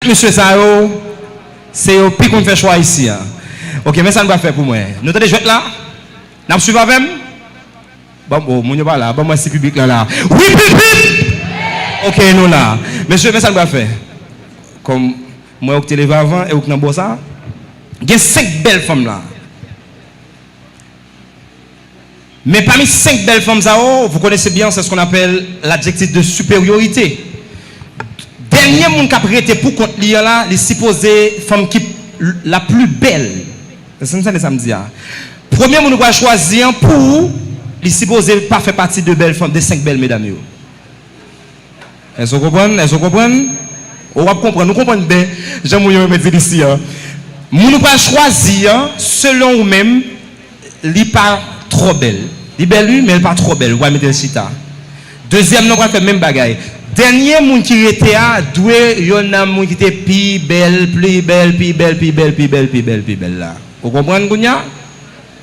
monsieur ça, c'est au pic qu'on fait choix ici. Ok, mais ça ne va faire pour moi. Nous allons jouer là. Nous suivons avec. Bon, mon pas là. Bon, moi, c'est public là. Oui, public. Ok, nous là. Monsieur, mais ça ne va faire. Comme moi, au télé avant et au Knambosa, il y a 5 belles femmes là. Mais parmi 5 belles femmes, vous connaissez bien, c'est ce qu'on appelle l'adjectif de supériorité. Dernier monde qui a prêté pour contre lui là, il est supposé femme qui la plus belle. C'est ça que ça me dit. Premier monde qui a choisi pour, il est supposé pas faire partie de belles femmes, de 5 belles mesdames. Est-ce que vous comprenez? Est-ce que vous comprenez? On va comprendre, nous comprenons bien. J'aime vous mettre ici. Moun pas choisir selon vous-même, il n'est pas trop belle. Il est belle, mais elle n'est pas trop belle. Vous allez mettre le chita. Deuxième, nous allons faire le même bagaille. Dernier moun qui était à doué, il y a un moun qui était plus belle, plus belle, plus belle, plus belle, plus belle, plus belle, plus belle là. Vous comprenez, Gounia?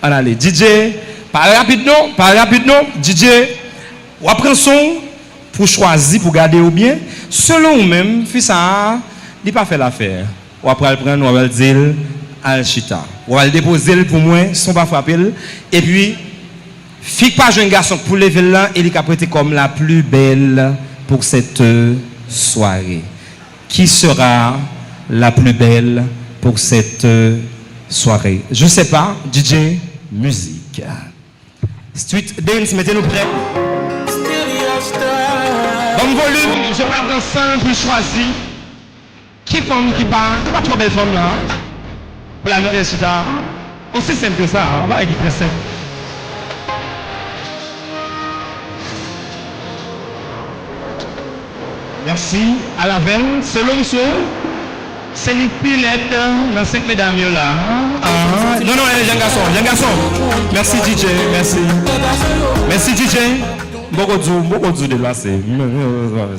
Allez, DJ, parlez rapidement, DJ, ou après son pour choisir, pour garder ou bien, selon vous-même, fils ça, il n'a pas fait l'affaire. Ou après le prendre, on va le dire, al chita. On va le déposer pour moi, sans pas frapper. Et puis, fille pas jeune garçon pour lever là, il est prêté comme la plus belle pour cette soirée. Qui sera la plus belle pour cette soirée? Je ne sais pas, DJ, musique. Street dance, mettez-nous prêts. Bon volume, je vais prendre ça pour choisir. Qui femme qui part, pas trop belle femme là. Pour la nouvelle chita. Aussi simple que ça, on va être très simple. Merci. À la veine, selon monsieur, c'est une pilette dans 5 mesdames là. Non, jeune garçon. Merci DJ, merci. Merci DJ. Beaucoup de là, c'est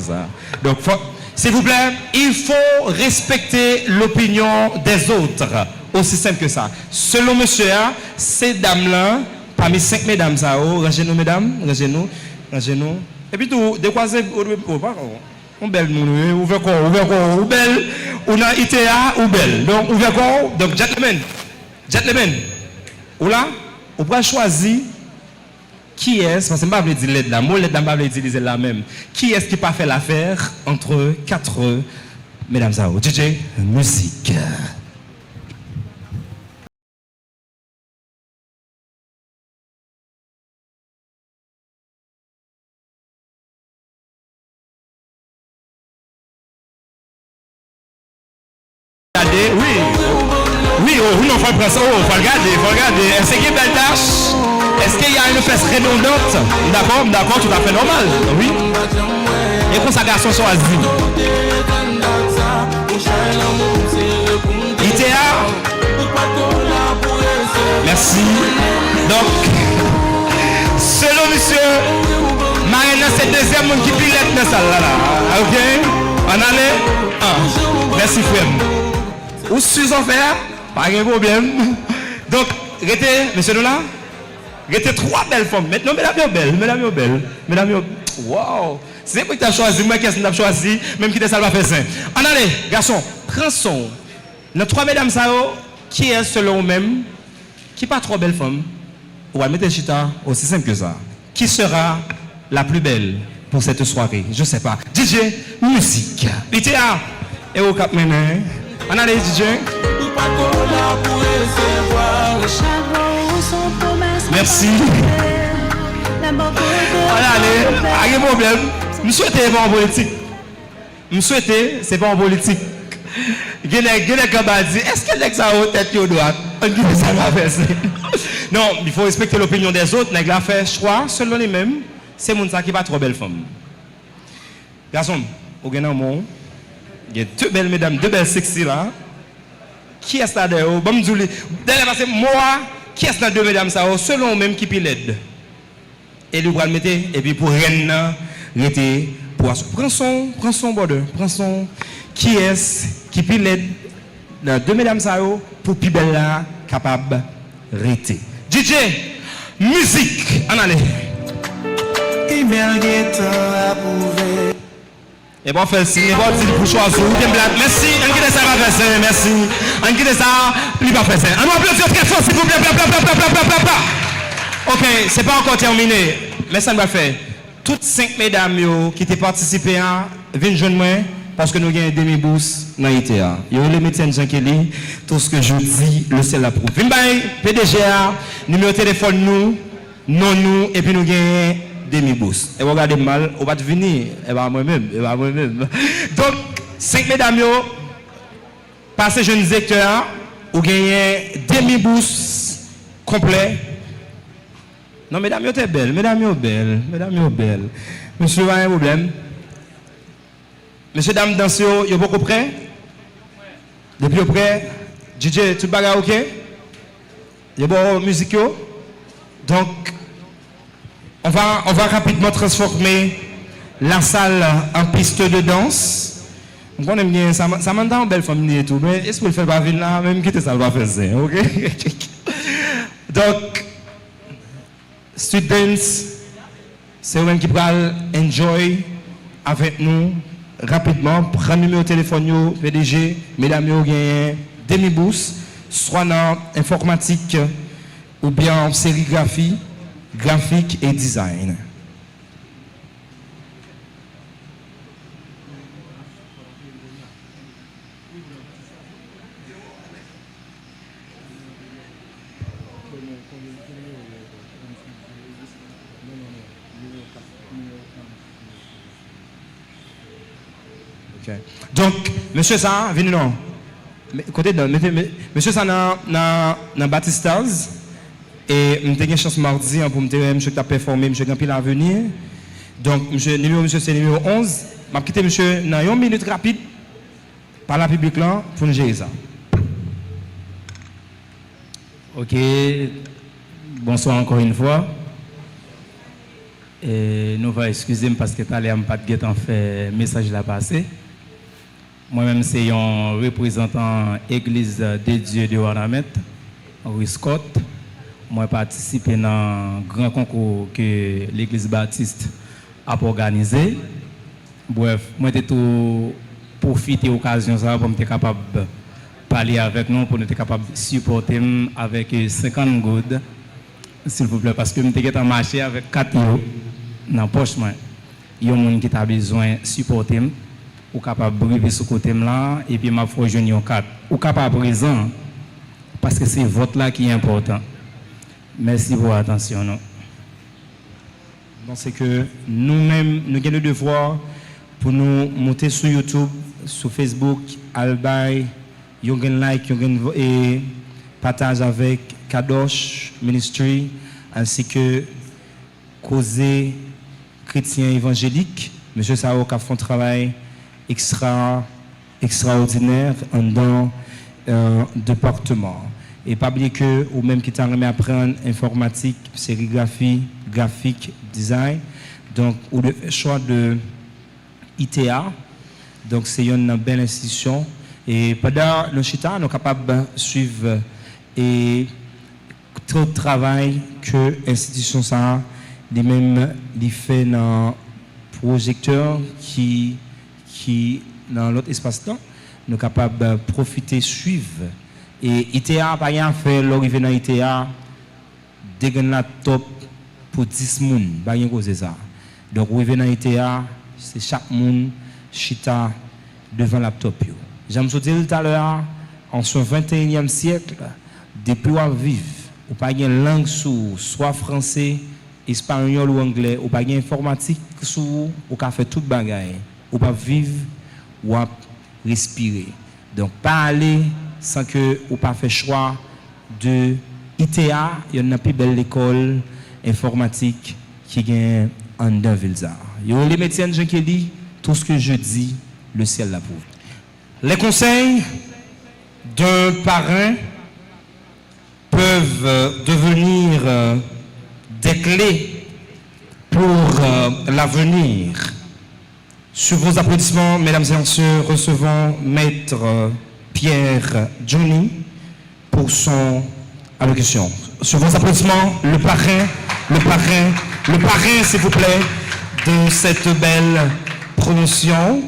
ça. Donc, s'il vous plaît, il faut respecter l'opinion des autres. Aussi simple que ça. Selon monsieur, ces dames-là, parmi 5 mesdames, ça, rangez-nous, mesdames, rangez-nous. Et puis tout, décroisez, on belle, ouvert corps, ou belle, on a ITA, ou belle. Donc, ouvert corps, donc, gentlemen, ou là, on peut choisir qui est, parce que je ne vais pas dire l'aide là, moi l'aide là, je ne vais pas utiliser la même. Qui est-ce qui n'a pas fait l'affaire entre 4 mesdames Zao? DJ, musique. Oui, non, faut prendre ça, faut regarder. Est-ce qu'il y a une belle tâche? Est-ce qu'il y a une fesse redondante? D'accord, tout à fait normal. Oui. Et quand ça garçon soit asile. ITA. Merci. Donc, selon monsieur, Marina, c'est le deuxième monde qui pilote dans ça là. Ok? On allait? Merci frère. Où suis-je en faire? Pas de problème. Donc, restez, monsieur Nola, restez 3 belles femmes. Maintenant, mesdames belles. Wow! C'est pour que tu as choisi, moi qui ai choisi, même qui ça va faire ça. On allez, garçon, prends son. Nos 3 mesdames, ça, qui est selon vous-même, qui n'est pas trop belle femme, ou à mettre le chita, aussi simple que ça. Qui sera la plus belle pour cette soirée? Je ne sais pas. DJ, musique. ITA, et au cap maintenant. On allez, DJ. Merci. Allez, pas de problème. Je souhaite pas en politique. C'est pas en politique. Est-ce que l'ex a haute tête au droit? Non, il faut respecter l'opinion des autres. Nèg la fait choix selon les mêmes. C'est mon ça qui pas trop belle femme. Garçon, au gagnant mon, il y a 2 belles mesdames, 2 belles sexy là. Qui est là derrière? Bon m'douli. D'ailleurs parce que moi, qui est là 2 mesdames ça selon même qui pilède. Et lui va le mettre et puis pour reine rester pour prends son border, prends son qui est qui pilède dans 2 mesdames ça pour plus belle là capable rester. DJ musique, en allez. Et bon, fait signe, bon, dit pour choisir. Merci, on quitte ça, va faire merci. On quitte ça, il va faire ça. On va applaudir très fort, s'il vous plaît, Ok, c'est pas encore terminé, mais ça va faire. Toutes 5 mesdames qui étaient participées à viennent joindre moi parce que nous avons un demi-bourse dans l'ITA. Il y a les médecins Jean Kelly, tout ce que je dis, le ciel l'approuve. Viens, PDGA, numéro de téléphone nous, non nous, et puis nous avons demi-bourse. Et vous regardez mal, on va venir, et bien moi-même, Donc, 5 mesdames, passez jeunes acteurs, vous gagnez demi-bourse complet. Non, mesdames, vous êtes belles, mesdames, vous belles. Monsieur, vous avez un problème? Monsieur, dame, dansez, vous êtes beaucoup prêts? Depuis prêt? DJ, tout le bagage, ok? Il y a bon musique. Donc, on va rapidement transformer la salle en piste de danse. On aime bien ça m'entend en belle famille et tout, mais est-ce que le fait pas venir là, même quitter ça, le va faire ça, ok? Donc, students, c'est eux-mêmes qui peuvent enjoy avec nous rapidement. Prends le numéro de téléphone, PDG, mesdames, vous gagnez demi-bourse, soit dans informatique ou bien en sérigraphie, graphique et design. Okay. Donc, monsieur ça, venez non. Côté de monsieur ça dans Batistas et je une chance mardi pour me dire monsieur qui a performé, monsieur Gampi l'avenir. Donc monsieur c'est numéro 11. M'a quitté monsieur dans 1 minute rapide par la public là pour nous gérer ça. OK. Bonsoir encore une fois. Et nous va excuser parce que tout à l'heure pas de en fait message là passé. Moi-même, c'est un représentant Église de Dieu de Wanamet, Rue Scott. Moi, participé dans un grand concours que l'Église baptiste a organisé. Bref, moi, j'ai tout profité de l'occasion pour être capable de parler avec nous, pour être capable de supporter avec 50 gouttes, s'il vous plaît, parce que je suis en marché avec 4 euros dans la poche. Il y a des gens qui ont besoin de supporter. Ou capable de briver ce côté là et puis m'a fait jeune 4 ou capable présent parce que c'est votre là qui est important. Merci pour votre attention. Non? C'est que nous-mêmes nous avons le devoir pour nous monter sur YouTube, sur Facebook, albay, you can like, et partage avec Kadosh Ministry ainsi que Causé Chrétien Évangélique. Monsieur Sao qui a fait un travail extraordinaire dans département. Et pas oublier que, ou même qui t'a remis à apprendre informatique, sérigraphie, graphique, design, donc, ou le choix de ITA, donc c'est une belle institution. Et pendant le chita, nous sommes capables de suivre et tout le travail que l'institution ça, lui-même, fait dans projecteur qui dans l'autre espace-temps, nous sommes capables de profiter, suivre. Et ITA, par exemple, fait l'arrivée dans ITA, dégaine la top pour 10 personnes, pas rien cause ça. Donc, arriver dans ITA, c'est chaque monde chita devant la top. J'aime vous dire tout à l'heure, en ce 21e siècle, depuis à vivre, ou pas une langue sous, soit français, espagnol ou anglais, ou pas une informatique sous, ou pas faire tout bagaille. Ou pas vivre ou pas respirer. Donc, pas aller sans que ou pas faire choix de ITA, il y a une plus belle école informatique qui gagne en Vilzar. Il y a les médecins Jean Kelly, tout ce que je dis, le ciel l'approuve. Les conseils d'un parrain peuvent devenir des clés pour l'avenir. Sur vos applaudissements, mesdames et messieurs, recevons Maître Pierre Johnny pour son allocution. Sur vos applaudissements, le parrain, s'il vous plaît, de cette belle promotion.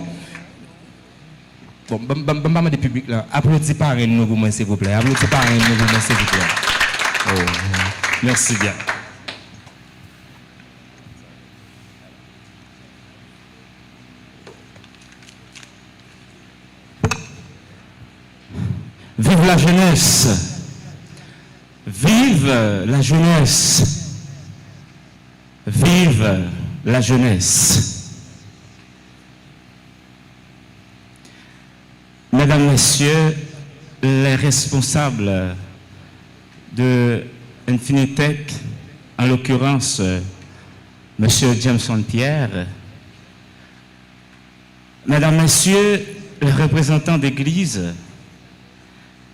Bon, des publics là. Applaudissez par nous pour moi, s'il vous plaît. Applaudissez par nous pour moi, s'il vous plaît. Oh, merci bien. Vive la jeunesse! Vive la jeunesse! Vive la jeunesse! Mesdames, Messieurs, les responsables de Infinitec, en l'occurrence M. Jameson Pierre, Mesdames, Messieurs, les représentants d'Église,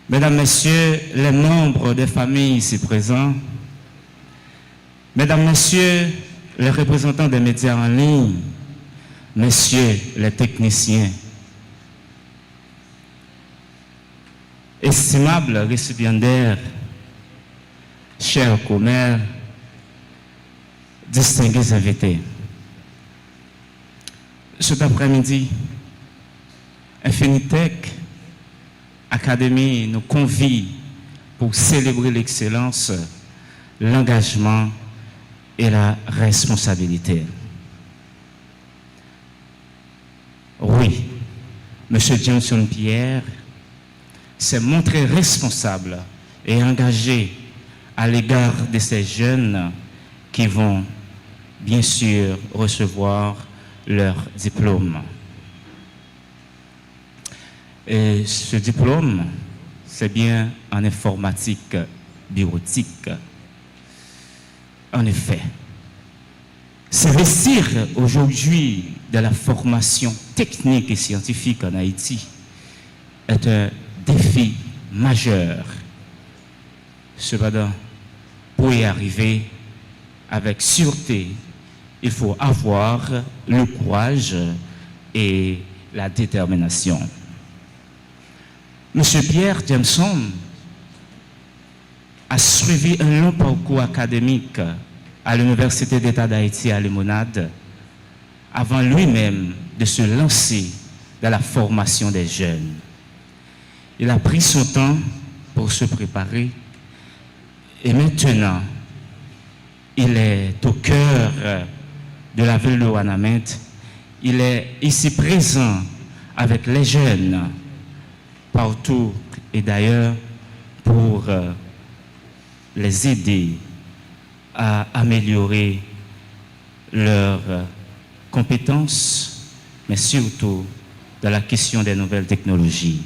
Mesdames, Messieurs, les membres des familles ici présents, Mesdames, Messieurs, les représentants des médias en ligne, Messieurs les techniciens, estimables récipiendaires, chers commères, distingués invités. Cet après-midi, Infinitec Académie nous convie pour célébrer l'excellence, l'engagement et la responsabilité. Oui, M. Jameson Pierre s'est montré responsable et engagé à l'égard de ces jeunes qui vont bien sûr recevoir leur diplôme. Et ce diplôme, c'est bien en informatique bureautique. En effet, s'investir aujourd'hui dans la formation technique et scientifique en Haïti est un défi majeur. Cependant, pour y arriver avec sûreté, il faut avoir le courage et la détermination. Monsieur Pierre Jameson a suivi un long parcours académique à l'Université d'État d'Haïti à Limonade avant lui-même de se lancer dans la formation des jeunes. Il a pris son temps pour se préparer et maintenant, il est au cœur de la ville de Ouanaminthe. Il est ici présent avec les jeunes partout et d'ailleurs pour les aider à améliorer leurs compétences, mais surtout dans la question des nouvelles technologies.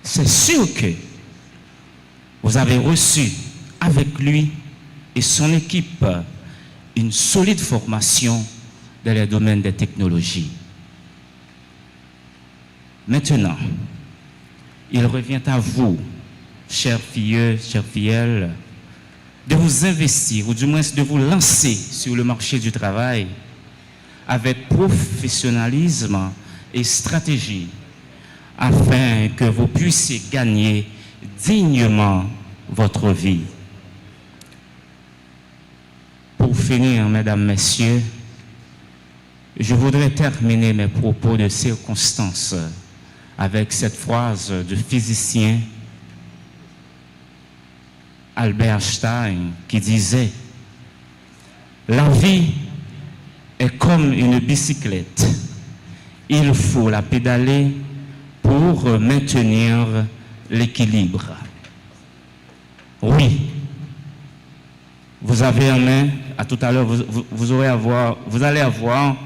C'est sûr que vous avez reçu avec lui et son équipe une solide formation dans les domaines des technologies. Maintenant, il revient à vous, chers filles, chers filleuls, de vous investir, ou du moins de vous lancer sur le marché du travail avec professionnalisme et stratégie, afin que vous puissiez gagner dignement votre vie. Pour finir, mesdames, messieurs, je voudrais terminer mes propos de circonstance avec cette phrase du physicien Albert Einstein qui disait « La vie est comme une bicyclette, il faut la pédaler pour maintenir l'équilibre. » Oui, vous avez en main, à tout à l'heure, vous allez avoir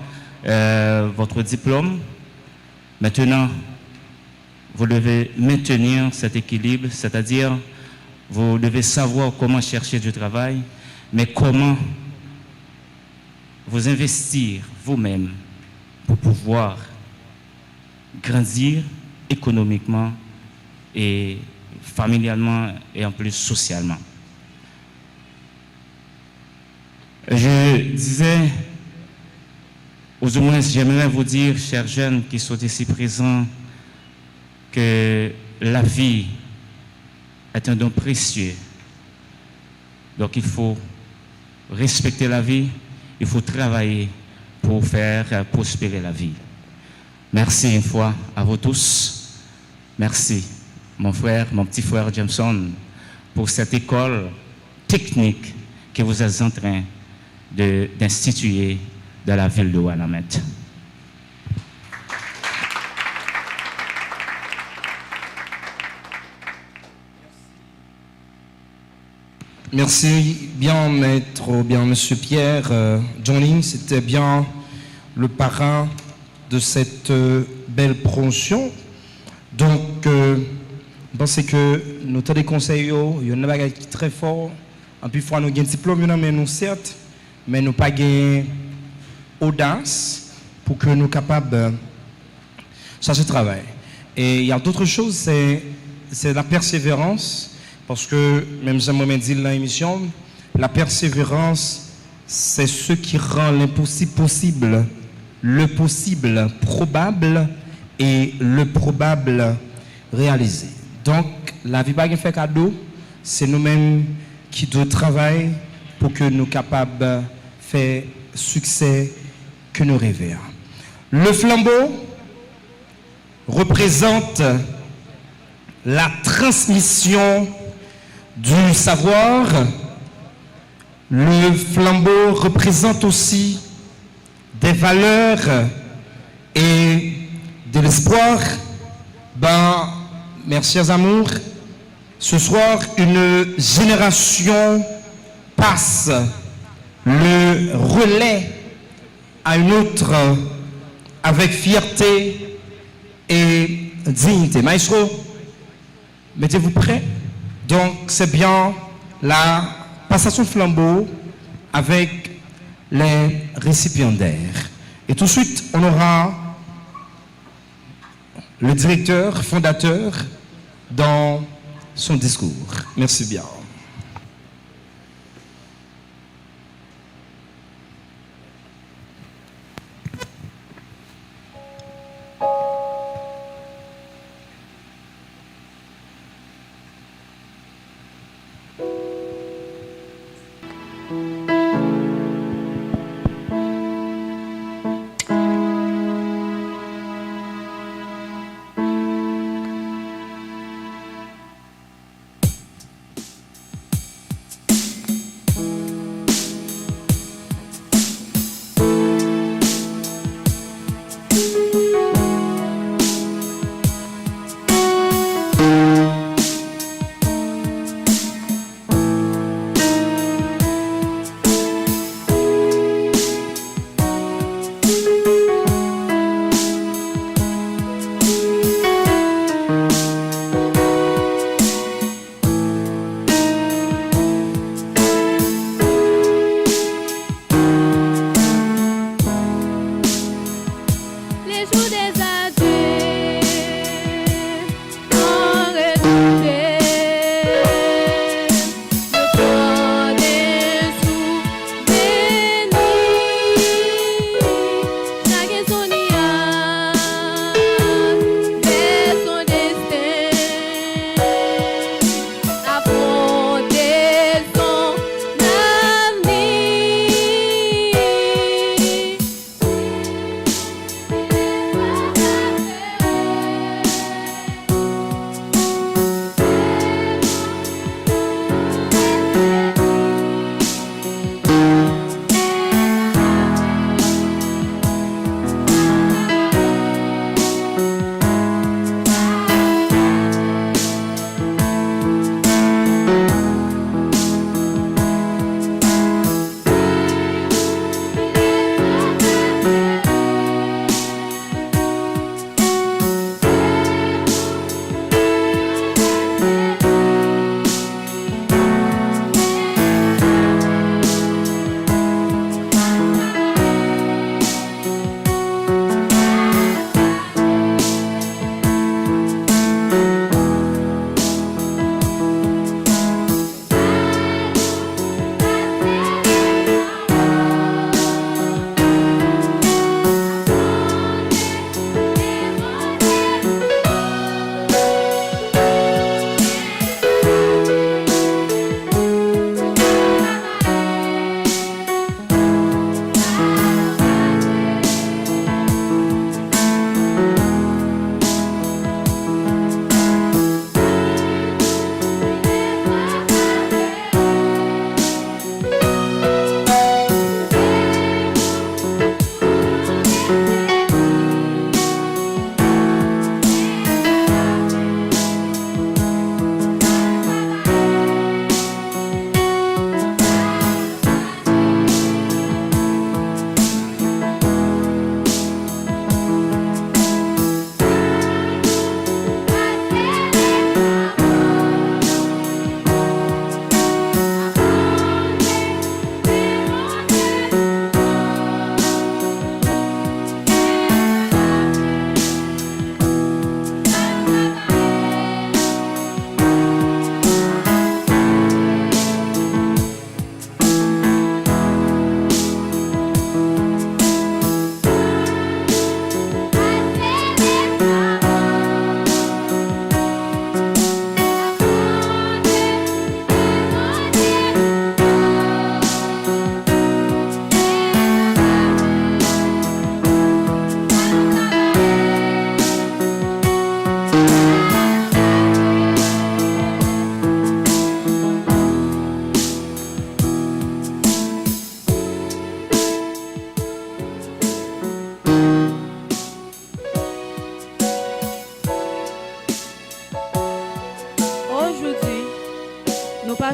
votre diplôme. Maintenant, vous devez maintenir cet équilibre, c'est-à-dire vous devez savoir comment chercher du travail, mais comment vous investir vous-même pour pouvoir grandir économiquement et familialement et en plus socialement. Je disais, ou du moins j'aimerais vous dire, chers jeunes qui sont ici présents, que la vie est un don précieux. Donc il faut respecter la vie, il faut travailler pour faire prospérer la vie. Merci une fois à vous tous. Merci, mon frère, mon petit frère Jameson, pour cette école technique que vous êtes en train d'instituer dans la ville de Ouanamètre. Merci bien, maître, ou bien monsieur Pierre. Johnny, c'était bien le parrain de cette belle promotion. Donc, je pense que nous avons des conseils, il y a un qui très fort. En plus, fois nous avons un diplôme, mais nous certes, mais nous pas gagné audace pour que nous soyons capables de chercher ce travail. Et il y a d'autres choses, c'est la persévérance. Parce que, même si moi dit dans l'émission, la persévérance, c'est ce qui rend l'impossible possible, le possible probable et le probable réalisé. Donc, la vie pas fait cadeau, c'est nous-mêmes qui devons travailler pour que nous soyons capables de faire succès que nous rêvons. Le flambeau représente la transmission du savoir. Le flambeau représente aussi des valeurs et de l'espoir. Ben, mes chers amours, ce soir, une génération passe le relais à une autre avec fierté et dignité. Maestro, mettez-vous prêts? Donc, c'est bien la passation de flambeau avec les récipiendaires. Et tout de suite, on aura le directeur, fondateur, dans son discours. Merci bien.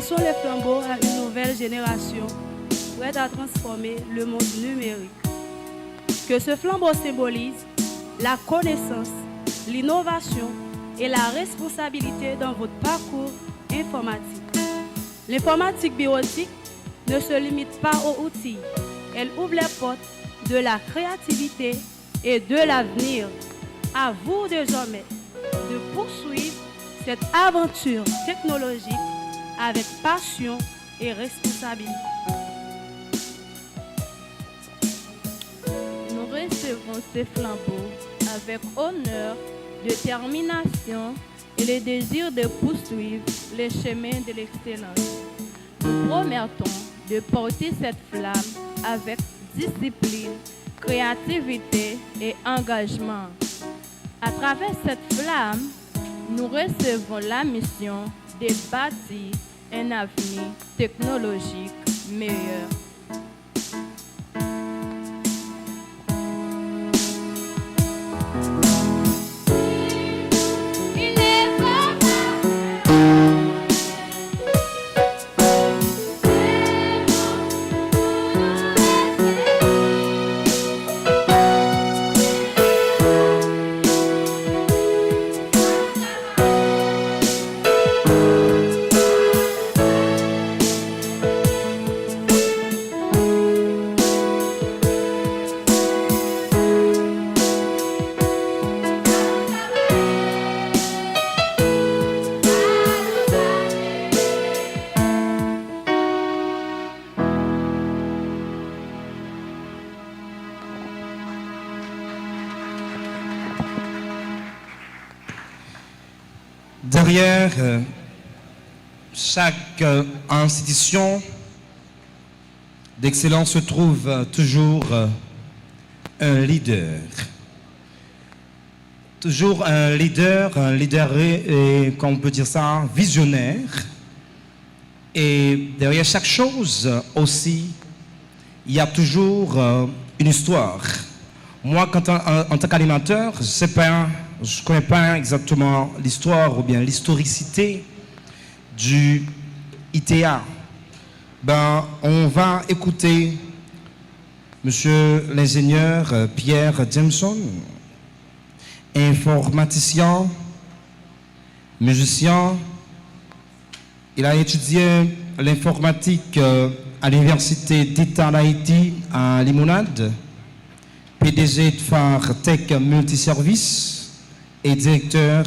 Passons les flambeaux à une nouvelle génération prête à transformer le monde numérique. Que ce flambeau symbolise la connaissance, l'innovation et la responsabilité dans votre parcours informatique. L'informatique bureautique ne se limite pas aux outils. Elle ouvre les portes de la créativité et de l'avenir. À vous désormais de poursuivre cette aventure technologique avec passion et responsabilité. Nous recevons ces flambeaux avec honneur, détermination et le désir de poursuivre les chemins de l'excellence. Nous promettons de porter cette flamme avec discipline, créativité et engagement. À travers cette flamme, nous recevons la mission de bâtir un avenir technologique meilleur. Derrière chaque institution d'excellence se trouve toujours un leader. Toujours un leader et qu'on peut dire ça, visionnaire. Et derrière chaque chose aussi, il y a toujours une histoire. Moi, en tant qu'animateur, je ne connais pas exactement l'histoire ou bien l'historicité du ITA. On va écouter monsieur l'ingénieur Pierre Jameson, informaticien, musicien. Il a étudié l'informatique à l'université d'État d'Haïti à Limonade, PDG de Phare Tech Multiservice et directeur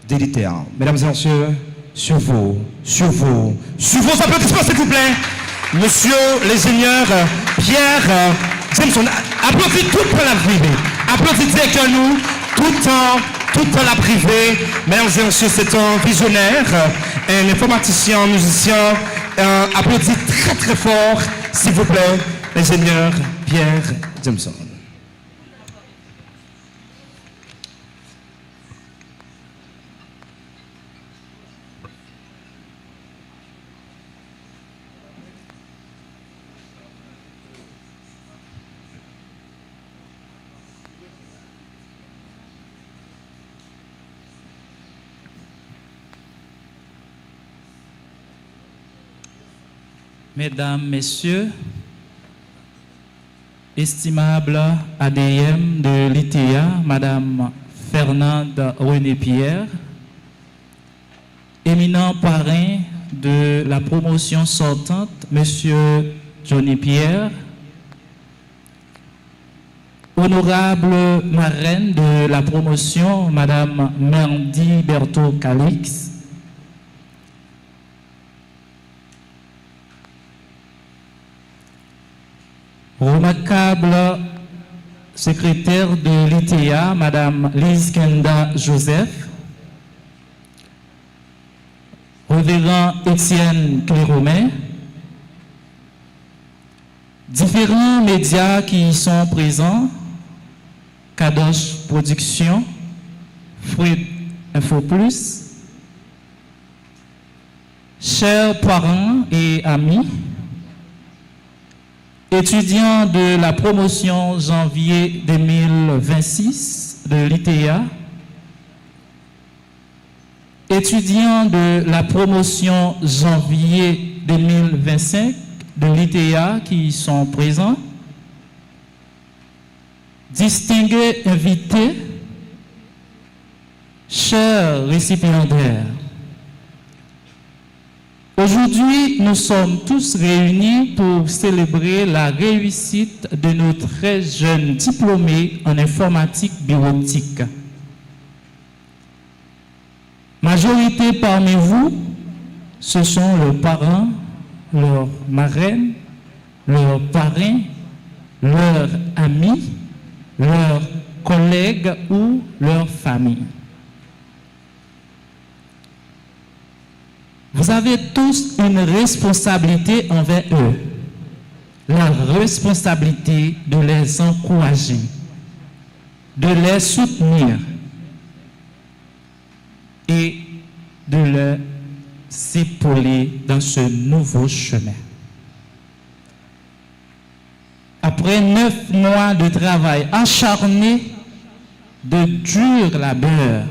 de l'ITA. Mesdames et messieurs, sur vos applaudissements, s'il vous plaît, monsieur l'ingénieur Pierre Jameson. Applaudissez toute la privée. Applaudissez directeur nous, toute la privée. Mesdames et messieurs, c'est un visionnaire, un informaticien, un musicien. Applaudissez très très fort, s'il vous plaît, l'ingénieur Pierre Jameson. Mesdames, Messieurs, estimable ADM de l'ITA, Madame Fernande René-Pierre, éminent parrain de la promotion sortante, Monsieur Johnny Pierre, honorable marraine de la promotion, Madame Merdi Berthaud-Calix, remarquable secrétaire de l'ITA, Madame Lise Kenda Joseph, révérend Étienne Cléromet, différents médias qui sont présents, Kadosh Productions, Fruit Info Plus, chers parents et amis, étudiants de la promotion janvier 2026 de l'ITA, étudiants de la promotion janvier 2025 de l'ITA qui sont présents, distingués invités, chers récipiendaires, aujourd'hui, nous sommes tous réunis pour célébrer la réussite de nos très jeunes diplômés en informatique bureautique. Majorité parmi vous, ce sont leurs parents, leurs marraines, leurs parrains, leurs amis, leurs collègues ou leurs familles. Vous avez tous une responsabilité envers eux, la responsabilité de les encourager, de les soutenir et de les épauler dans ce nouveau chemin. Après 9 mois de travail acharné, de dur labeur,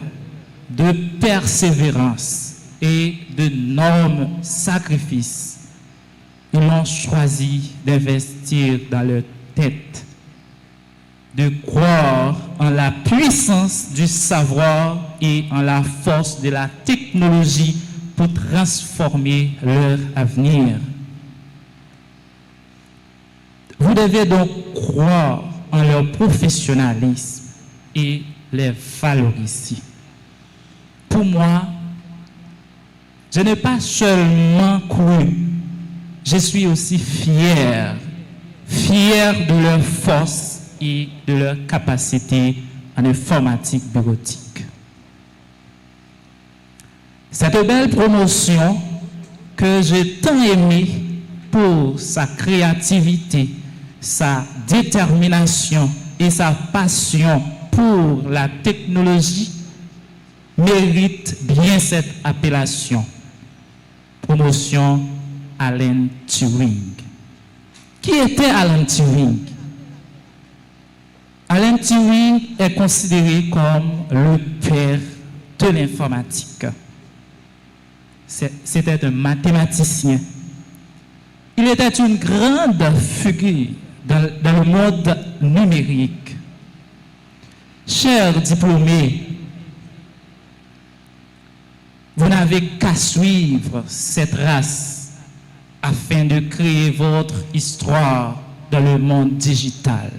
de persévérance et d'énormes sacrifices, ils ont choisi d'investir dans leur tête, de croire en la puissance du savoir et en la force de la technologie pour transformer leur avenir. Vous devez donc croire en leur professionnalisme et les valoriser. Pour moi, je n'ai pas seulement cru, je suis aussi fier de leur force et de leur capacité en informatique bureautique. Cette belle promotion que j'ai tant aimée pour sa créativité, sa détermination et sa passion pour la technologie mérite bien cette appellation. Promotion Alan Turing. Qui était Alan Turing? Alan Turing est considéré comme le père de l'informatique. C'était un mathématicien. Il était une grande figure dans le monde numérique. Chers diplômés, vous n'avez qu'à suivre cette race afin de créer votre histoire dans le monde digital.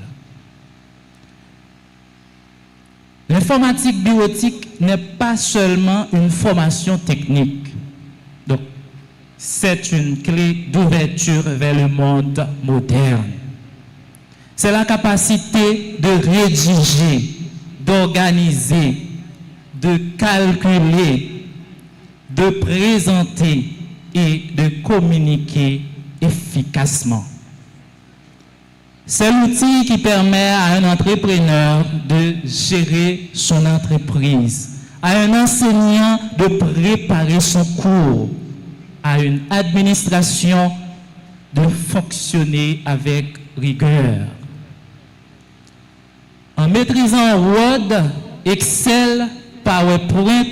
L'informatique bureautique n'est pas seulement une formation technique. Donc, c'est une clé d'ouverture vers le monde moderne. C'est la capacité de rédiger, d'organiser, de calculer, de présenter et de communiquer efficacement. C'est l'outil qui permet à un entrepreneur de gérer son entreprise, à un enseignant de préparer son cours, à une administration de fonctionner avec rigueur. En maîtrisant Word, Excel, PowerPoint,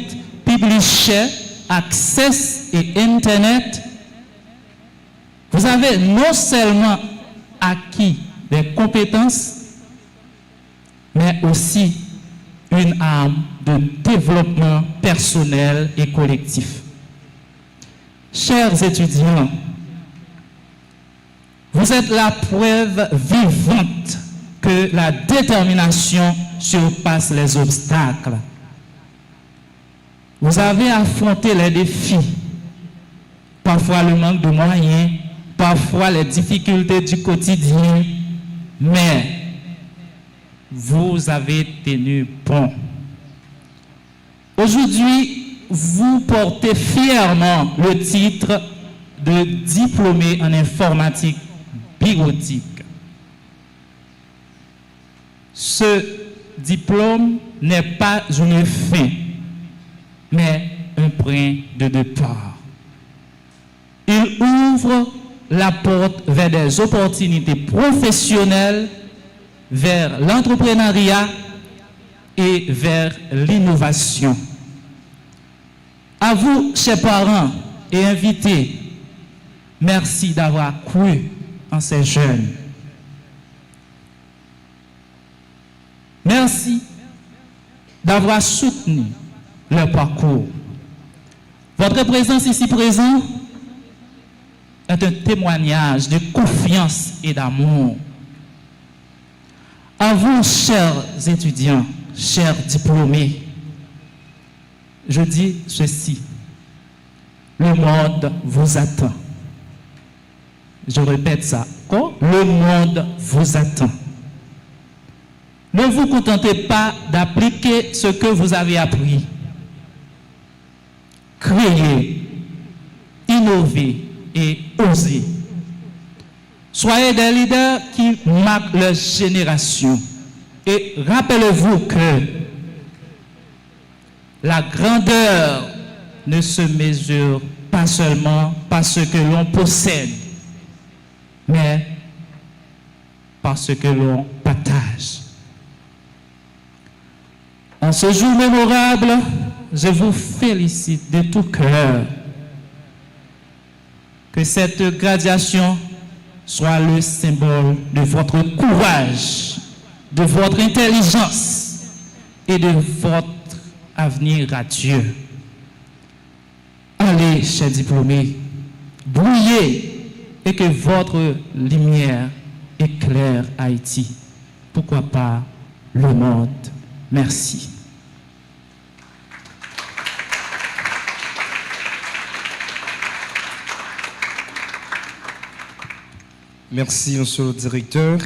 Publisher, Access et Internet, vous avez non seulement acquis des compétences, mais aussi une arme de développement personnel et collectif. Chers étudiants, vous êtes la preuve vivante que la détermination surpasse les obstacles. Vous avez affronté les défis, parfois le manque de moyens, parfois les difficultés du quotidien, mais vous avez tenu bon. Aujourd'hui, vous portez fièrement le titre de diplômé en informatique bureautique. Ce diplôme n'est pas une fin, mais un point de départ. Il ouvre la porte vers des opportunités professionnelles, vers l'entrepreneuriat et vers l'innovation. À vous, chers parents et invités, merci d'avoir cru en ces jeunes. Merci d'avoir soutenu leur parcours. Votre présence ici présente est un témoignage de confiance et d'amour. À vous, chers étudiants, chers diplômés, je dis ceci. Le monde vous attend. Je répète ça. Quoi? Le monde vous attend. Ne vous contentez pas d'appliquer ce que vous avez appris. Créez, innovez et osez. Soyez des leaders qui marquent leur génération. Et rappelez-vous que la grandeur ne se mesure pas seulement par ce que l'on possède, mais par ce que l'on partage. En ce jour mémorable, je vous félicite de tout cœur. Que cette graduation soit le symbole de votre courage, de votre intelligence et de votre avenir radieux. Allez, chers diplômés, brillez et que votre lumière éclaire Haïti. Pourquoi pas le monde. Merci. Merci, monsieur le directeur,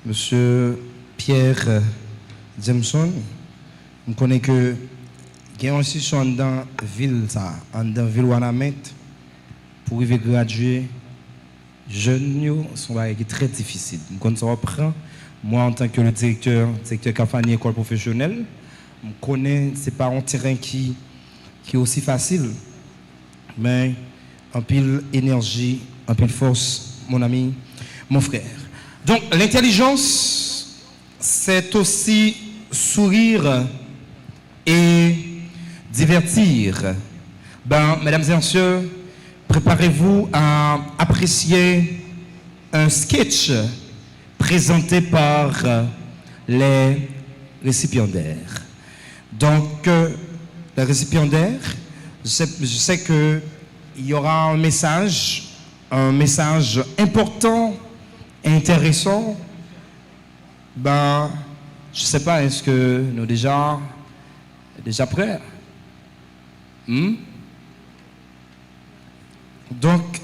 monsieur Pierre Jameson. Je connais que il y a une institution dans la ville, dans ville Wanamet, pour arriver à graduer, jeunes, c'est très difficile. Quand ça reprend, moi en tant que le directeur Cafani école professionnelle, je connais que ce n'est pas un terrain qui est aussi facile, mais en pile énergie, en pile force, mon ami, mon frère. Donc l'intelligence, c'est aussi sourire et divertir. Mesdames et messieurs, préparez-vous à apprécier un sketch présenté par les récipiendaires. Donc, les récipiendaires, je sais qu'il y aura un message important, intéressant. Je ne sais pas, est-ce que nous déjà prêts? Donc,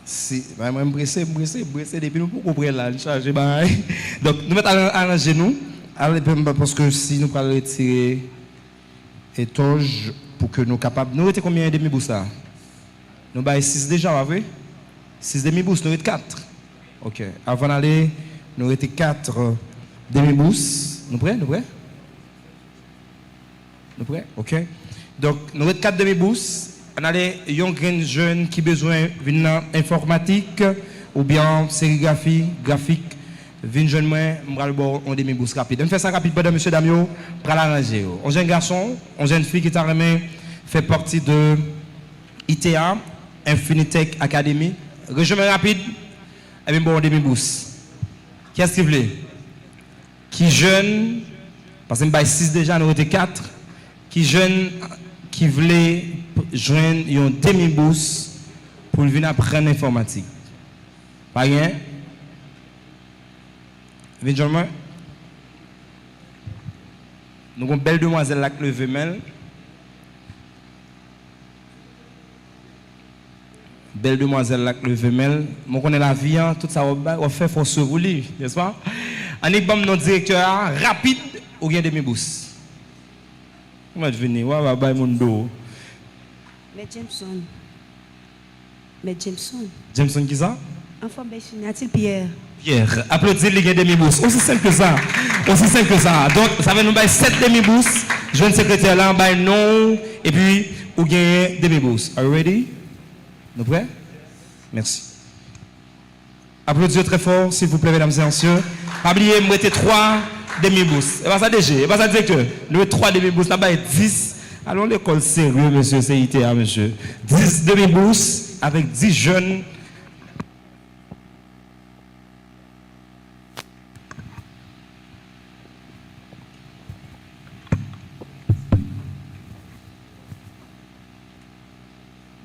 c'est vraiment bressé depuis nous pour comprendre là, charger. Donc, nous mettons à genoux, parce que si nous parlons retirer étoge pour que nous soyons capables. Nous étions combien de demi-boosts là? Nous avons 6 déjà, vous voyez? 6 demi-boosts, nous étions 4. Ok. Avant d'aller, nous étions 4 demi-boosts. Nous prêts? Nous prêts? Ok. Donc, nous avons 4 demi-boosts. On a un jeune qui a besoin d'une informatique ou bien sérigraphie, graphique. Vin jeune moi, on demi-boost rapide. On fait ça rapide, madame, monsieur Damio, pour l'arranger. Un jeune garçon, une jeune fille qui t'a remis, fait partie de ITA, Infinitech Academy. Résumé rapide, et bien bon, demi-boost. Qu'est-ce qu'il voulait? Qui jeune, parce que nous avons 6 déjà, nous étions 4, qui jeune, qui voulait joindre un demi-boost pour venir apprendre l'informatique. Pas rien? Benjamin, nous avons une belle demoiselle là qui levé main. Belle demoiselle là qui levé main. Moi connais la vie, tout ça on fait faut se rouler, n'est-ce pas? On est bon notre directeur rapide ou bien demi-boost. Comment je venir, ouais bah mon dos. Mais Jameson. Jameson qui ça? Enfant Béchinatil Pierre. Pierre, applaudissez les gars demi-boost. Aussi simple que ça. Aussi simple que ça. Donc, ça va nous bailler 7 demi-boost. Je vais secrétaire là, bailler non. Et puis, vous gagnez demi-boost. Are you ready? Nous prêts? Merci. Applaudissez très fort, s'il vous plaît, mesdames et messieurs. Pas oublier, nous mettez 3 demi-boost. Et pas ça DG, et pas ça directeur. Nous mettez 3 demi-boost. Là-bas, 10 Alors l'école sérieux, monsieur, c'est ITA, monsieur. 10 demi-bourses avec 10 jeunes.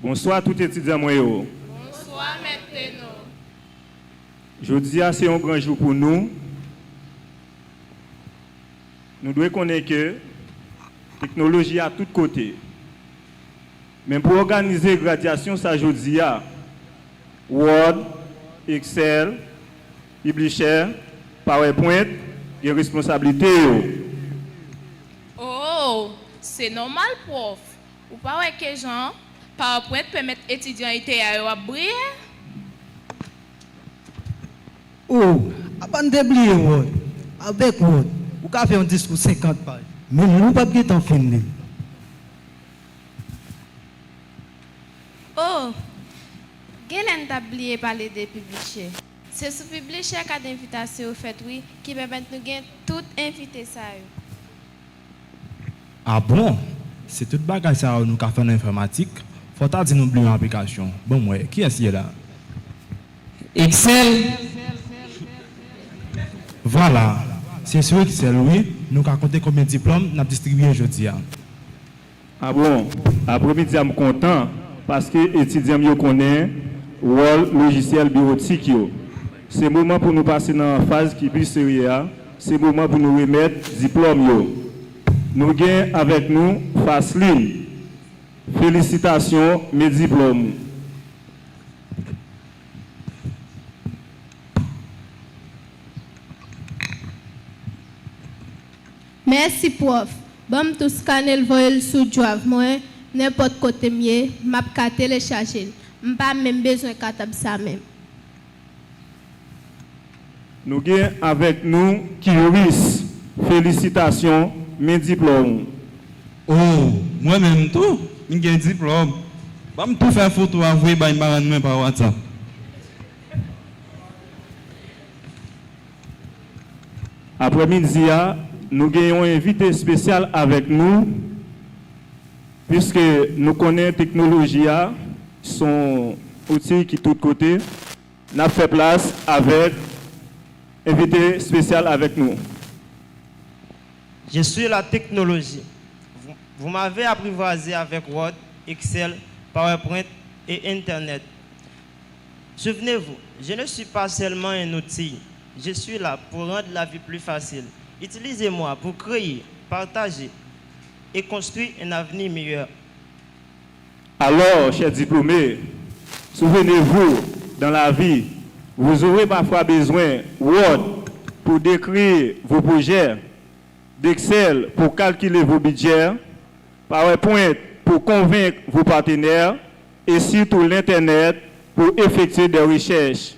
Bonsoir tout étudiant moi. Bonsoir, maintenant. Je dis c'est un grand jour pour nous. Nous devons connaître que la technologie à tous côtés. Mais pour organiser la graduation, ça je dis Word, Excel, Publisher, PowerPoint, il y a responsabilité. Oh, c'est normal, prof. Ou pas ouais que Jean, PowerPoint permettre étudiants ITA à briller? Oh, avant d'oublier Word, avec Word, vous pouvez faire un discours 50 pages. Mais nous ne pouvons pas en finir. Oh, Galen t'a oublié parler des publishers. C'est ce publisher qui a d'invitation au fait, oui, qui permet de nous gagner tout invité ça. Ah bon? C'est toute bagage ça nous avons fait en informatique. Faut dire nous oublier l'application. Bon, ouais, qui est-ce qui est là? Excel. Voilà. C'est sûr que c'est oui. Nous avons compté combien de diplômes nous avons distribué aujourd'hui. Ah bon, après-midi, je suis content parce que les étudiants me connaissent Word, logiciel bureautique. C'est le moment pour nous passer dans la phase qui est plus sérieuse. C'est le moment pour nous remettre diplôme. Nous avons avec nous Faseline. Félicitations, mes diplômes. Merci, prof. Bon, tout scanner le voyel sous drive, moi, n'importe côté mieux, m'a qu'à télécharger. M'pas même besoin de taper ça même. Nous avons avec nous Kiris. Félicitations, mes diplômes. Oh, moi-même tout, j'ai un diplôme. Je vais tout faire photo envoyer par par WhatsApp. Après-midi, nous avons un invité spécial avec nous, puisque nous connaissons la technologie, son outil qui est de tous côtés. Nous avons fait place avec un invité spécial avec nous. Je suis la technologie. Vous m'avez apprivoisé avec Word, Excel, PowerPoint et Internet. Souvenez-vous, je ne suis pas seulement un outil. Je suis là pour rendre la vie plus facile. Utilisez-moi pour créer, partager et construire un avenir meilleur. Alors, chers diplômés, souvenez-vous, dans la vie, vous aurez parfois besoin de Word pour décrire vos projets, d'Excel pour calculer vos budgets, PowerPoint pour convaincre vos partenaires et surtout l'Internet pour effectuer des recherches.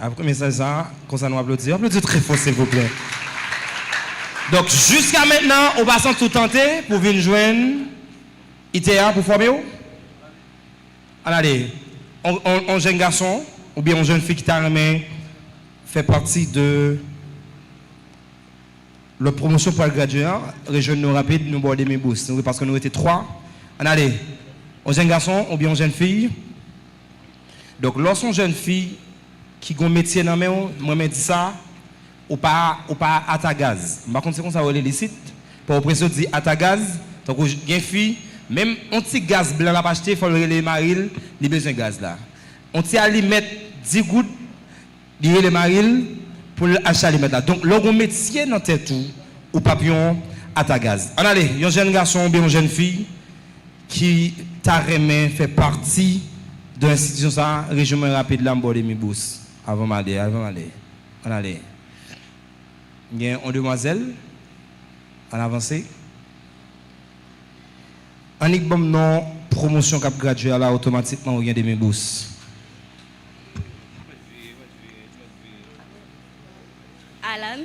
Après message ça, comme ça nous applaudir. Applaudissez très fort s'il vous plaît. Donc jusqu'à maintenant, on va sans tout tenter pour venir joindre ITA pour Fabio. Allez, un jeune garçon ou bien une jeune fille qui t'a aimé fait partie de la promotion pour le graduat, région nous rapide, nous border mes bourses. Parce que nous étions 3. Allez, un jeune garçon ou bien une jeune fille. Donc lorsqu'une jeune fille qui a un métier dans main, moi me dit ça, ou pas à ta gaz. Par contre c'est comme ça on les sites pour pression dit à ta gaz. Donc une fille même un petit gaz blanc l'a acheté, il faut les maril, il besoin de gaz là. On tient à lui mettre 10 gouttes, il les maril pour acheter les mettre là. Donc le métier dans tête tout ou papillon à ta gaz. Allez, un jeune garçon ou bien une jeune fille qui t'a remis fait partie de l'institution ça régime rapide l'embordé mi bourse avant m'aller. On allait. Il y a une demoiselle en avancée. On y a non promotion cap gradué là automatiquement ou il y a des mi bourses. Alan.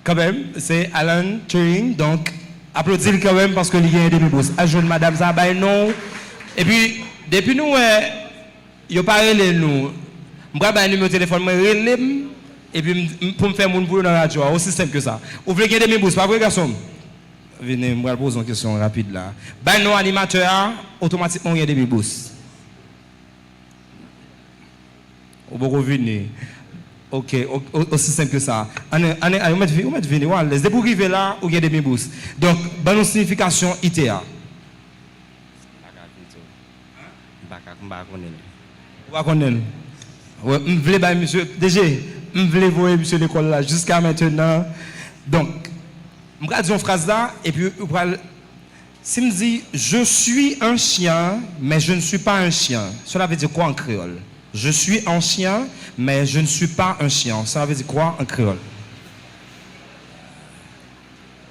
Quand même, c'est Alan Turing, donc applaudissez-le quand même parce que il y a un demi-bourse. À jeune madame Zabay, non. Et puis, depuis nous, il n'y a pas relé nous. Je vais un numéro de téléphone, je relé, et puis pour me faire mon boulot dans la radio, aussi simple que ça. Vous voulez gagner des demi-bourse, pas vrai, garçon? Venez, je vais poser une question rapide là. Ben, nos animateurs, automatiquement, il y a des demi-bourse. Vous pouvez revenir. Ok, aussi simple que ça. On met venir, laissez pour arriver là, où il y a des demi-bourse. Donc, bonne signification ITA. Vous connaissez? Oui, je voulais, monsieur, DG, je voulais voir monsieur l'école là jusqu'à maintenant. Donc, je vais dire une phrase là, et puis, si je dis, je suis un chien, mais je ne suis pas un chien, cela veut dire quoi en créole? Je suis un chien, mais je ne suis pas un chien. Ça veut dire quoi en créole?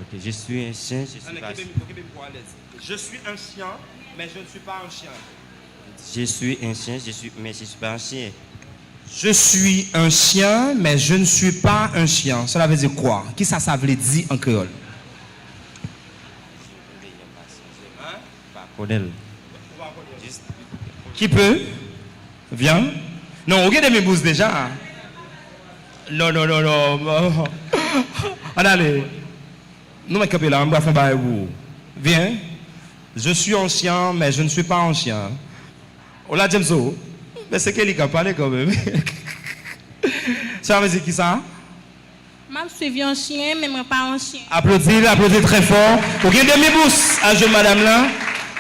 Ok, je suis un chien, je suis pas... Je suis un chien, mais je ne suis pas un chien. Je suis un chien, mais je ne suis pas un chien. Je suis un chien, mais je ne suis pas un chien. Cela veut dire quoi? Qui ça veut dire en créole? Qui peut? Viens. Non, vous avez mes bousses déjà. Non. Allez. Nous, mes copains, là, on va faire un vous. Viens. Je suis un chien, mais je ne suis pas un chien. On l'a dit, mais c'est qu'elle qui a parlé quand même. Ça veut dire qui ça? Je suis un chien, mais je ne suis pas un chien. Applaudissez très fort. Vous avez des demi-bousses à jeune madame là.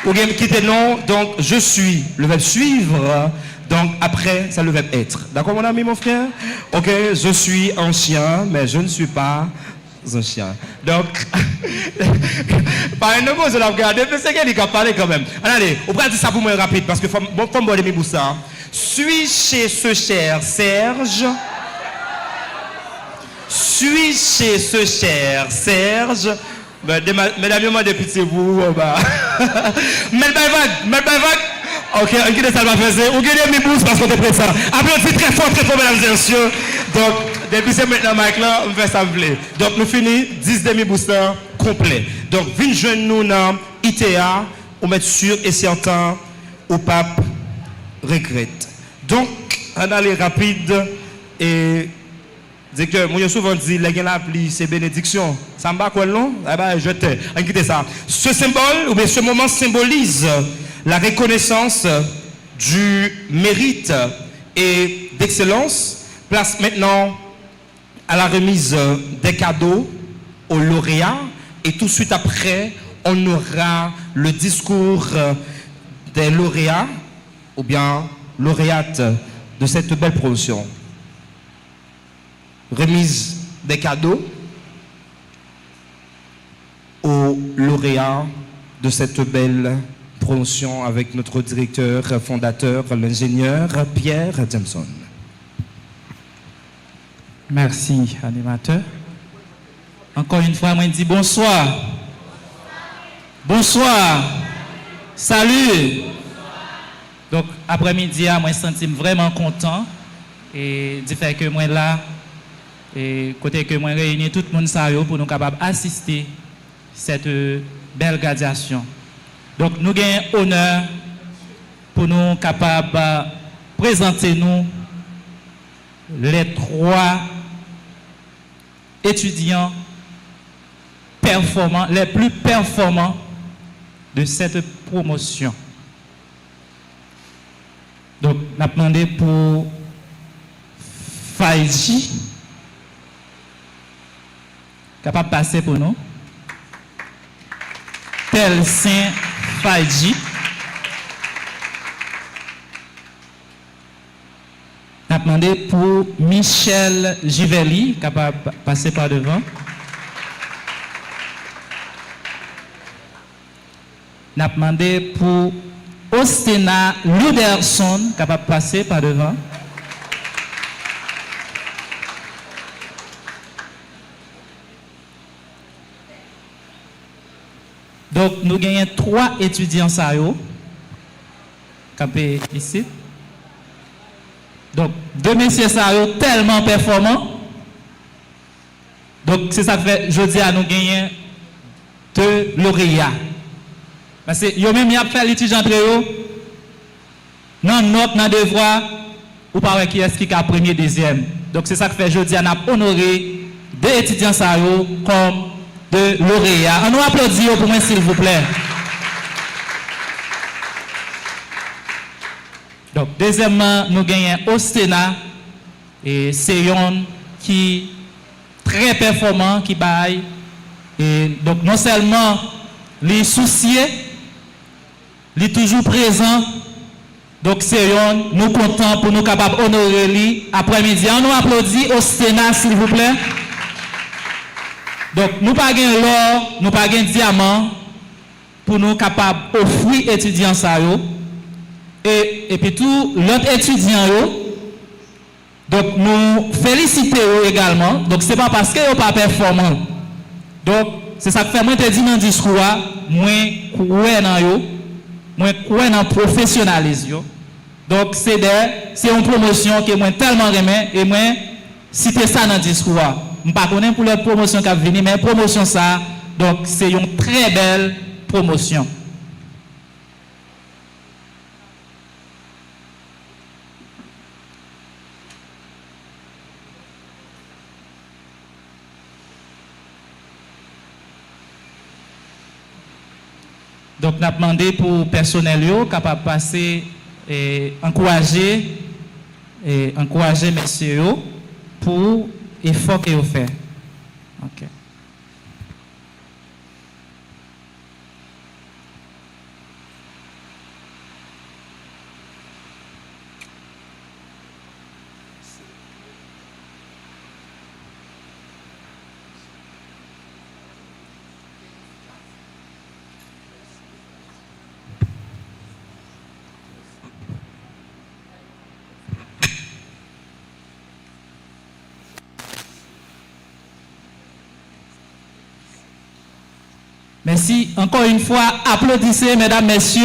Vous avez quitté non. Donc, je suis. Le verbe suivre. Donc, après, ça le verbe être. D'accord, mon ami, mon frère? Ok, je suis un chien, mais je ne suis pas un chien. Donc, par une chose, je l'ai regardé, mais c'est qu'elle qui a parlé quand même. Allez, on va dire ça pour moi rapide, parce que faut me donner mes boussards. Suis chez ce cher Serge. Suis chez ce cher Serge. Mesdames, depuis vous, mets le vague. Ok, on quitte ça va faire. On gagne mes bourses parce qu'on est prêt ça. Applaudissez très fort, mesdames et messieurs. Donc, depuis c'est maintenant, Mike là, on fait ça vous plaît. Donc, nous finissons 10 demi-boosters complets. Donc, vine jeune nous dans ITA, on met sûr et certain au pape regrette. Donc, on a les rapides et dit que moi, souvent dit, les gens l'appellent, c'est bénédiction. Ça me bat quoi, non? Eh bien, je t'ai. On quitte ça. Ce symbole, ou bien ce moment symbolise la reconnaissance du mérite et d'excellence. Place maintenant à la remise des cadeaux aux lauréats. Et tout de suite après, on aura le discours des lauréats ou bien lauréates de cette belle promotion. Remise des cadeaux aux lauréats de cette belle promotion avec notre directeur fondateur, l'ingénieur Pierre Jameson. Merci, animateur. Encore une fois, moi je dis bonsoir. Bonsoir. Salut. Donc, après-midi, moi je me sens vraiment content et du fait que moi là, et côté que moi réunis tout le monde pour nous capables d'assister à cette belle graduation. Donc nous avons honneur pour nous capables de présenter nous les 3 étudiants performants, les plus performants de cette promotion. Donc, on a demandé pour Faïji, capable de passer pour nous. Tel Saint Faïji. On a demandé pour Michel Givelli, capable de passer par devant. On a demandé pour Ostina Luderson, capable de passer par devant. Donc, nous gagnons 3 étudiants campés ici. Donc, deux messieurs ça sont tellement performants. Donc, c'est ça que fait, je dis à nous gagner deux lauréats. Parce que yo même y a fait l'étude entre eux. Non, note, non, devoir, ou pas qui est-ce qui a premier, deuxième. Donc, c'est ça que fait, je dis à nous honorer deux étudiants ça comme deux lauréats. On nous applaudit pour moi, s'il vous plaît. Donc, deuxièmement, nous gagnons Ostena et c'est un qui très performant, qui baille. Et donc, non seulement les souciés, les toujours présents. Donc, c'est un, nous comptons pour nous capables d'honorer lui après-midi. On nous applaudit Ostena, s'il vous plaît. Donc, nous pas gagnons l'or, nous pas gagnons diamant pour nous capables d'offrir étudiants ça. Et puis tout l'autre étudiant donc nous félicitons également. Donc c'est pas parce que yo pas performant. Donc c'est ça que fait moi te dit dans le discours moi croire dans yo, moi croire dans professionnalisme. Donc c'est une promotion que moi tellement aimé et moi citer ça dans le discours. Je pas connais pour leur promotion qui va venir mais promotion ça donc c'est une très belle promotion. Donc, nous avons demandé pour le personnel capable de passer et encourager messieurs pour l'effort qu'ils ont fait. Okay. Merci. Encore une fois, applaudissez, mesdames, messieurs.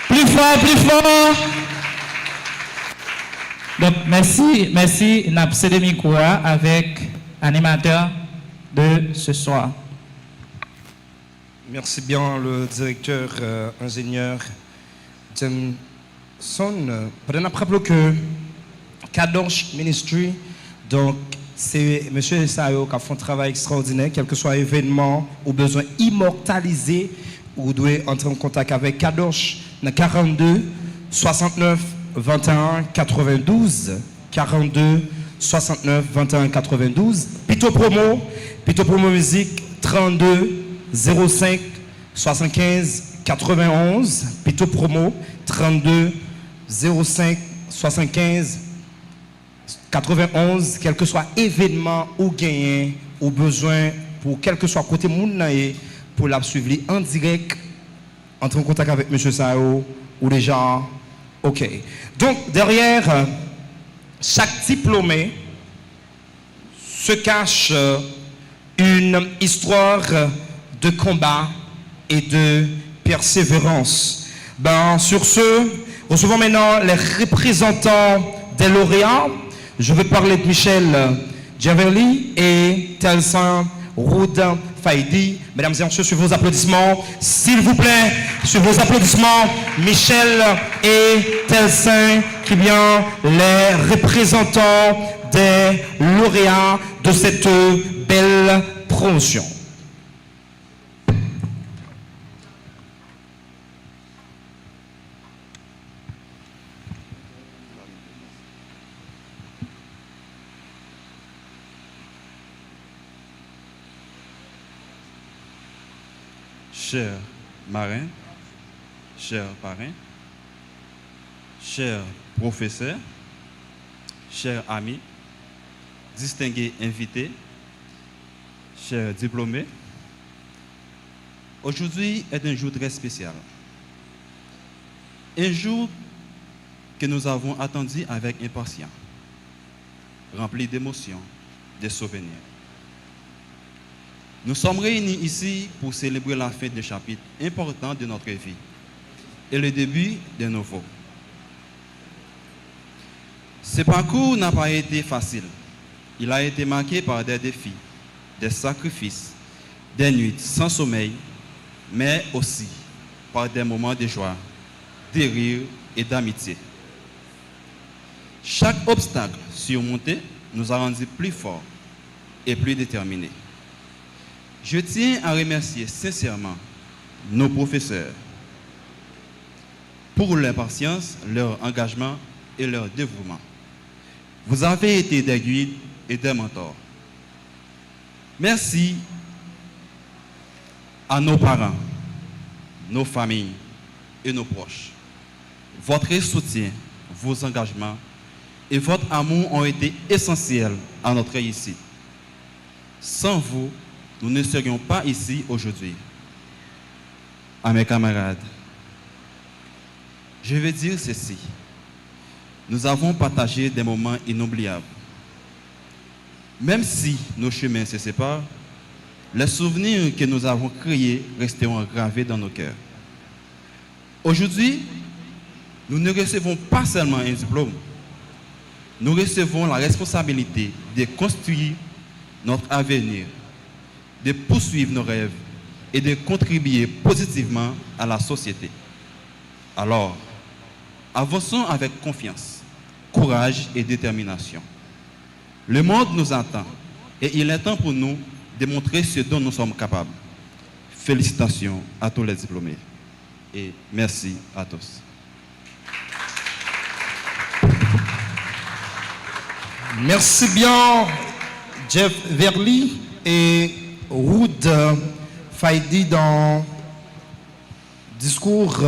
Plus fort, plus fort. Donc, merci, merci. Nous avons cédé micro avec l'animateur de ce soir. Merci bien, le directeur ingénieur Jameson. Peut-être rappelons que Kadosh Ministry, donc, c'est M. Sayo qui a fait un travail extraordinaire, quel que soit l'événement ou besoin immortalisé, ou doit entrer en contact avec Kadosh dans 42 69 21 92 42 69 21 92 Pito Promo Musique 32 05 75 91 Pito Promo 32 05 75 91, quel que soit événement ou gagné ou besoin pour quel que soit côté moun pour la suivre en direct, entrer en contact avec M. Sao ou déjà, ok. Donc derrière chaque diplômé se cache une histoire de combat et de persévérance. Sur ce, recevons maintenant les représentants des lauréats. Je vais parler de Michel Djaverly et Telsin Roud Faidi. Mesdames et messieurs, sur vos applaudissements, s'il vous plaît, sur vos applaudissements, Michel et Telsin, qui bien les représentants des lauréats de cette belle promotion. Chers marins, chers parrains, chers professeurs, chers amis, distingués invités, chers diplômés, aujourd'hui est un jour très spécial. Un jour que nous avons attendu avec impatience, rempli d'émotions, de souvenirs. Nous sommes réunis ici pour célébrer la fin d'un chapitre important de notre vie et le début d'un nouveau. Ce parcours n'a pas été facile. Il a été marqué par des défis, des sacrifices, des nuits sans sommeil, mais aussi par des moments de joie, de rire et d'amitié. Chaque obstacle surmonté nous a rendus plus forts et plus déterminés. Je tiens à remercier sincèrement nos professeurs pour leur patience, leur engagement et leur dévouement. Vous avez été des guides et des mentors. Merci à nos parents, nos familles et nos proches. Votre soutien, vos engagements et votre amour ont été essentiels à notre réussite. Sans vous, nous ne serions pas ici aujourd'hui. À mes camarades, je vais dire ceci. Nous avons partagé des moments inoubliables. Même si nos chemins se séparent, les souvenirs que nous avons créés resteront gravés dans nos cœurs. Aujourd'hui, nous ne recevons pas seulement un diplôme, nous recevons la responsabilité de construire notre avenir, de poursuivre nos rêves et de contribuer positivement à la société. Alors, avançons avec confiance, courage et détermination. Le monde nous attend et il est temps pour nous de montrer ce dont nous sommes capables. Félicitations à tous les diplômés et merci à tous. Merci bien, Jeff Verly et Ruud Faidi dans discours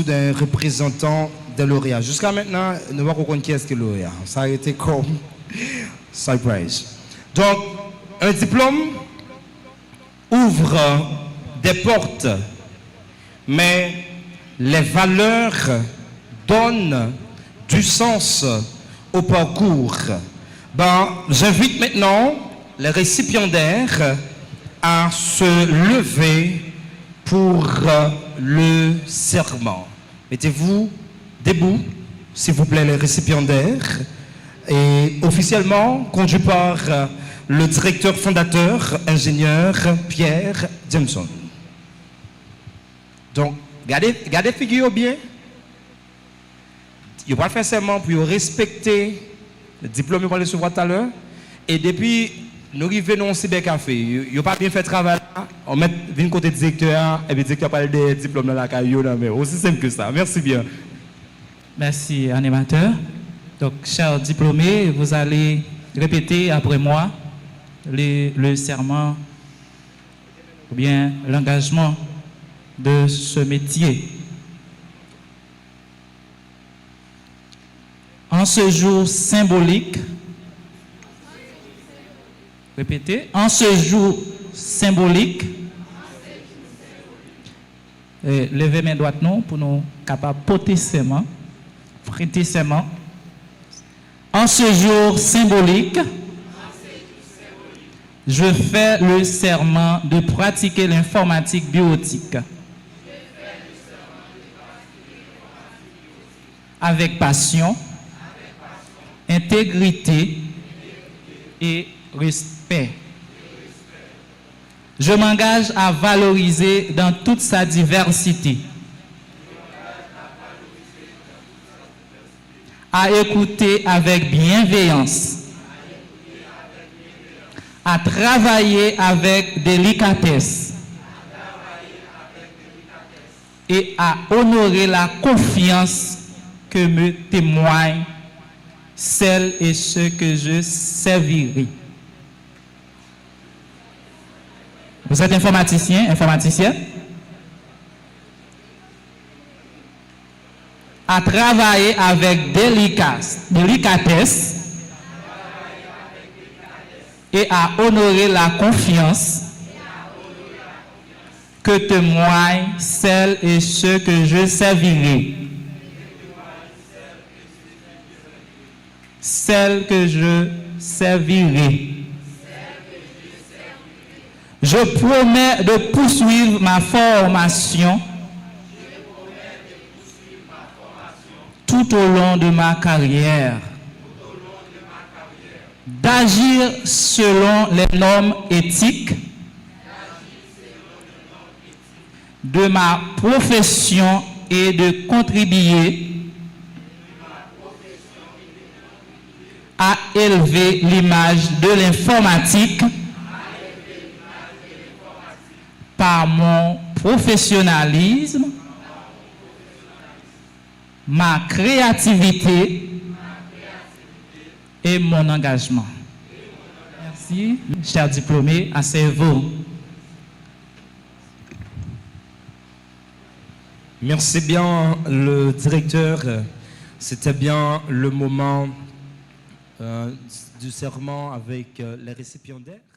d'un représentant des lauréats. Jusqu'à maintenant, nous ne voyons pas qui est-ce que lauréat. Ça a été comme surprise. Donc, un diplôme ouvre des portes, mais les valeurs donnent du sens au parcours. J'invite maintenant les récipiendaires à se lever pour le serment. Mettez-vous debout, s'il vous plaît, les récipiendaires. Et officiellement conduit par le directeur fondateur, ingénieur Pierre Jameson. Donc, gardez figure bien. Il va faire serment pour respecter le diplôme qu'on va recevoir tout à l'heure. Et depuis, nous arrivons au cybercafé. Il n'a pas bien fait travail. On met une côté directeur et le directeur parle des diplômes dans la caillou. Aussi simple que ça. Merci bien. Merci, animateur. Donc, chers diplômés, vous allez répéter après moi le serment ou bien l'engagement de ce métier. En ce jour symbolique, répétez, en ce jour symbolique, levez mes doigts non pour nous capables de porter serment, prêter serment. En ce jour symbolique, je fais le serment de pratiquer l'informatique biotique avec passion, intégrité et respect. Je m'engage à valoriser dans toute sa diversité, à écouter avec bienveillance, à travailler avec délicatesse et à honorer la confiance que me témoignent celles et ceux que je servirai. Vous êtes informaticien, informaticienne? À travailler avec délicatesse et à honorer la confiance que témoignent celles et ceux que je servirai. Celles que je servirai. Je promets de poursuivre ma formation tout au long de ma carrière. d'agir selon les normes éthiques de ma profession et de contribuer à élever l'image de l'informatique par mon professionnalisme, ma créativité et mon engagement. Merci, chers diplômés, asseyez-vous. Merci bien, le directeur. C'était bien le moment du serment avec les récipiendaires.